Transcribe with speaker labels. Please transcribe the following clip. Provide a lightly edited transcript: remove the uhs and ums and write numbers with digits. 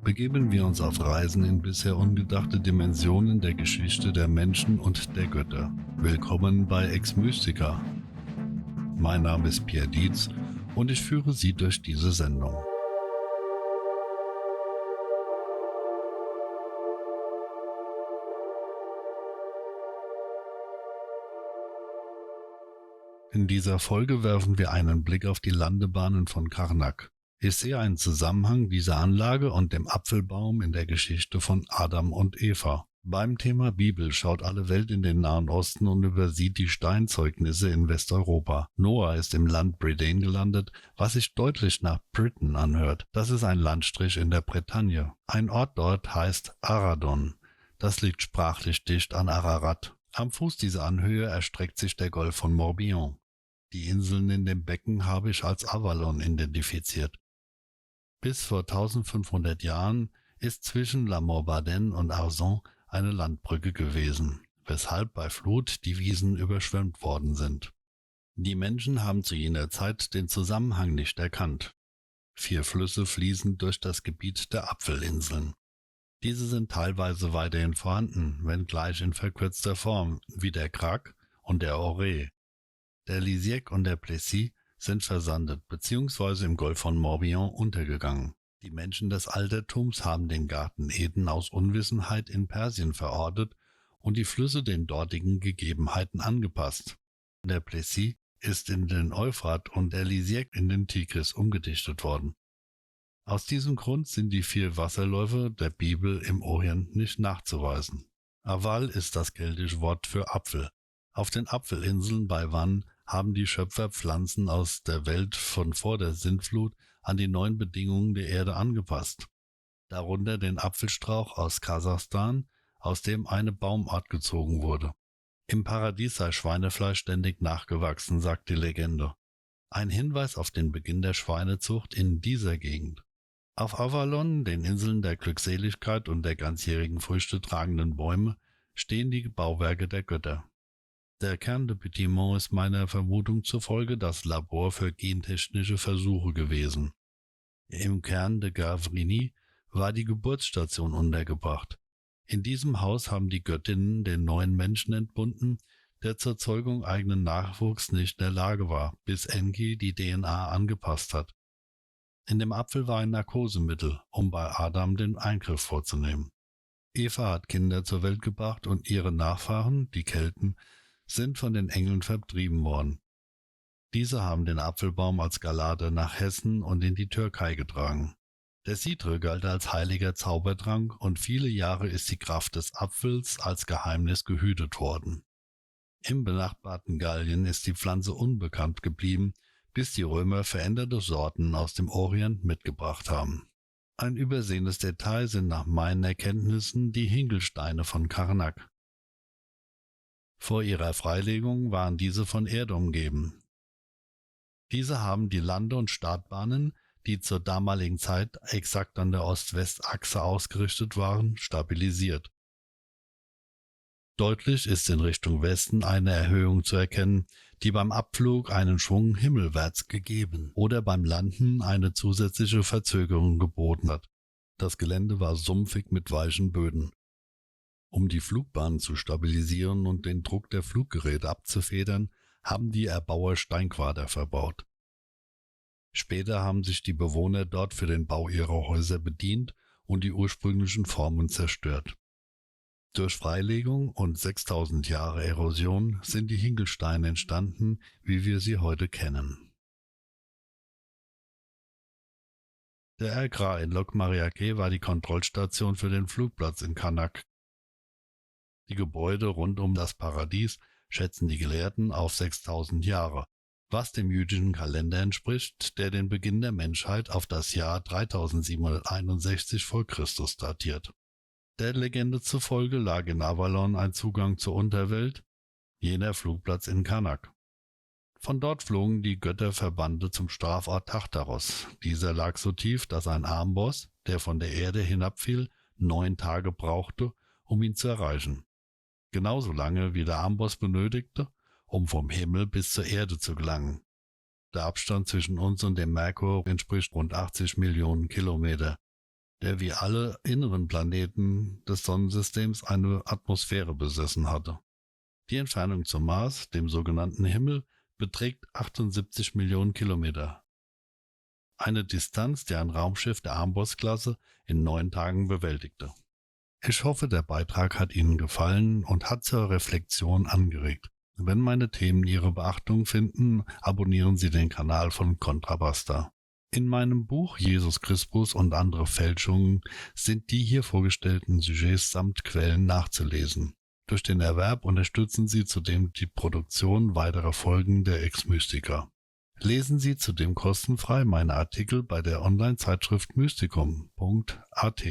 Speaker 1: begeben wir uns auf Reisen in bisher ungedachte Dimensionen der Geschichte der Menschen und der Götter. Willkommen bei Ex Mystica. Mein Name ist Pierre Dietz und ich führe Sie durch diese Sendung. In dieser Folge werfen wir einen Blick auf die Landebahnen von Karnak. Ich sehe einen Zusammenhang dieser Anlage und dem Apfelbaum in der Geschichte von Adam und Eva. Beim Thema Bibel schaut alle Welt in den Nahen Osten und übersieht die Steinzeugnisse in Westeuropa. Noah ist im Land Britannien gelandet, was sich deutlich nach Britain anhört. Das ist ein Landstrich in der Bretagne. Ein Ort dort heißt Aradon. Das liegt sprachlich dicht an Ararat. Am Fuß dieser Anhöhe erstreckt sich der Golf von Morbihan. Die Inseln in dem Becken habe ich als Avalon identifiziert. Bis vor 1500 Jahren ist zwischen La Morbardenne und Arzon eine Landbrücke gewesen, weshalb bei Flut die Wiesen überschwemmt worden sind. Die Menschen haben zu jener Zeit den Zusammenhang nicht erkannt. 4 Flüsse fließen durch das Gebiet der Apfelinseln. Diese sind teilweise weiterhin vorhanden, wenngleich in verkürzter Form, wie der Crac und der Auray. Der Lisieux und der Plessis sind versandet bzw. im Golf von Morbihan untergegangen. Die Menschen des Altertums haben den Garten Eden aus Unwissenheit in Persien verortet und die Flüsse den dortigen Gegebenheiten angepasst. Der Plessis ist in den Euphrat und der Lisieux in den Tigris umgedichtet worden. Aus diesem Grund sind die 4 Wasserläufe der Bibel im Orient nicht nachzuweisen. Aval ist das keltische Wort für Apfel. Auf den Apfelinseln bei Van haben die Schöpfer Pflanzen aus der Welt von vor der Sintflut an die neuen Bedingungen der Erde angepasst. Darunter den Apfelstrauch aus Kasachstan, aus dem eine Baumart gezogen wurde. Im Paradies sei Schweinefleisch ständig nachgewachsen, sagt die Legende. Ein Hinweis auf den Beginn der Schweinezucht in dieser Gegend. Auf Avalon, den Inseln der Glückseligkeit und der ganzjährigen Früchte tragenden Bäume, stehen die Bauwerke der Götter. Der Cairn de Petit-Mont ist meiner Vermutung zufolge das Labor für gentechnische Versuche gewesen. Im Cairn de Gavrini war die Geburtsstation untergebracht. In diesem Haus haben die Göttinnen den neuen Menschen entbunden, der zur Zeugung eigenen Nachwuchs nicht in der Lage war, bis Enki die DNA angepasst hat. In dem Apfel war ein Narkosemittel, um bei Adam den Eingriff vorzunehmen. Eva hat Kinder zur Welt gebracht und ihre Nachfahren, die Kelten, sind von den Engeln vertrieben worden. Diese haben den Apfelbaum als Galade nach Hessen und in die Türkei getragen. Der Sidre galt als heiliger Zaubertrank und viele Jahre ist die Kraft des Apfels als Geheimnis gehütet worden. Im benachbarten Gallien ist die Pflanze unbekannt geblieben, bis die Römer veränderte Sorten aus dem Orient mitgebracht haben. Ein übersehenes Detail sind nach meinen Erkenntnissen die Hinkelsteine von Karnak. Vor ihrer Freilegung waren diese von Erde umgeben. Diese haben die Lande- und Startbahnen, die zur damaligen Zeit exakt an der Ost-West-Achse ausgerichtet waren, stabilisiert. Deutlich ist in Richtung Westen eine Erhöhung zu erkennen, die beim Abflug einen Schwung himmelwärts gegeben oder beim Landen eine zusätzliche Verzögerung geboten hat. Das Gelände war sumpfig mit weichen Böden. Um die Flugbahn zu stabilisieren und den Druck der Fluggeräte abzufedern, haben die Erbauer Steinquader verbaut. Später haben sich die Bewohner dort für den Bau ihrer Häuser bedient und die ursprünglichen Formen zerstört. Durch Freilegung und 6000 Jahre Erosion sind die Hinkelsteine entstanden, wie wir sie heute kennen. Der Agra in Locmariaque war die Kontrollstation für den Flugplatz in Karnak. Die Gebäude rund um das Paradies schätzen die Gelehrten auf 6000 Jahre, was dem jüdischen Kalender entspricht, der den Beginn der Menschheit auf das Jahr 3761 v. Chr. datiert. Der Legende zufolge lag in Avalon ein Zugang zur Unterwelt, jener Flugplatz in Karnak. Von dort flogen die Götterverbande zum Strafort Tartaros. Dieser lag so tief, dass ein Amboss, der von der Erde hinabfiel, 9 Tage brauchte, um ihn zu erreichen. Genauso lange wie der Amboss benötigte, um vom Himmel bis zur Erde zu gelangen. Der Abstand zwischen uns und dem Merkur entspricht rund 80 Millionen Kilometer. der wie alle inneren Planeten des Sonnensystems eine Atmosphäre besessen hatte. Die Entfernung zum Mars, dem sogenannten Himmel, beträgt 78 Millionen Kilometer. Eine Distanz, die ein Raumschiff der Amboss-Klasse in 9 Tagen bewältigte. Ich hoffe, der Beitrag hat Ihnen gefallen und hat zur Reflexion angeregt. Wenn meine Themen Ihre Beachtung finden, abonnieren Sie den Kanal von Kontrabasta. In meinem Buch Jesus Christus und andere Fälschungen sind die hier vorgestellten Sujets samt Quellen nachzulesen. Durch den Erwerb unterstützen Sie zudem die Produktion weiterer Folgen der Ex-Mystiker. Lesen Sie zudem kostenfrei meine Artikel bei der Online-Zeitschrift mystikum.at.